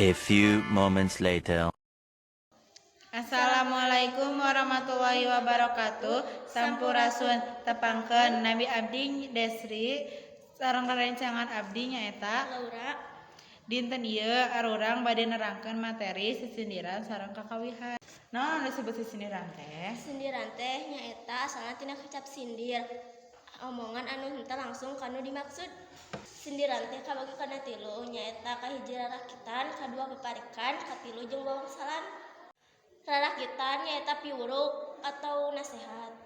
A few moments later. Assalamualaikum warahmatullahi wabarakatuh. Sampurasun tepangkeun Nabi Abdi Desri sareng rerencangan abdi nyaeta Laura. Dinten ieu arurang bade nerangkeun materi sisindiran sareng kakawihan. Naon disebut sisindiran teh? Sindiran teh nyaeta asalna tina kecap sindir. Omongan anu henteu langsung kanu dimaksud. Sindiran teh kabagi kana tilu nyaeta kahiji rarakitan, kadua paparikan, katilu jeung wawangsalan. Rarakitan nyaeta piwuruk atau nasehat.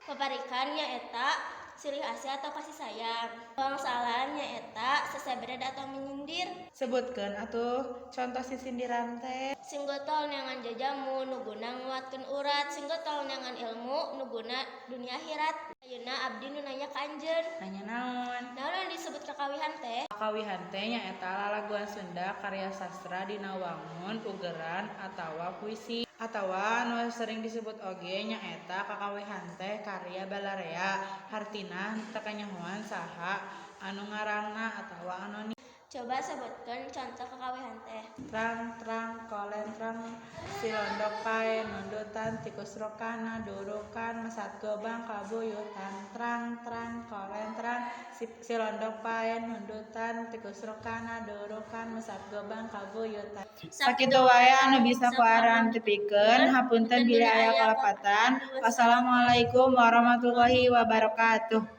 Paparikan nyaeta silih asih atau kasih sayang. Wawangsalan nyaeta sesebred atau menyindir. Sebutkeun atuh contoh sisindiran teh. Singgotol neangan jajamu nuguna nguatkeun urat, singgotol neangan ilmu nuguna dunia akhirat. Ayeuna abdi nu nanya ka anjeun. Nanya naon? Naon anu disebut kakawihan teh? Kakawihan teh nyaeta lalaguan Sunda karya sastra dina wangun, ugeran atawa puisi. Atawa nu sering disebut oge nyaeta kakawihan teh karya balarea. Hartina teu kanyahoan saha anu ngaranna atawa anonim. Coba sebutkeun contoh kakawihan teh. Trang kolentrang silondok pae nundutan tikus rokana durukan mesat gobang kabuyutan. Trang kolentrang silondok pae nundutan tikus rokana durukan mesat gobang kabuyutan. Sakitu wae anu bisa ku aran tepikeun. Hapunten bila aya kalapatan. Wassalamualaikum warahmatullahi wabarakatuh.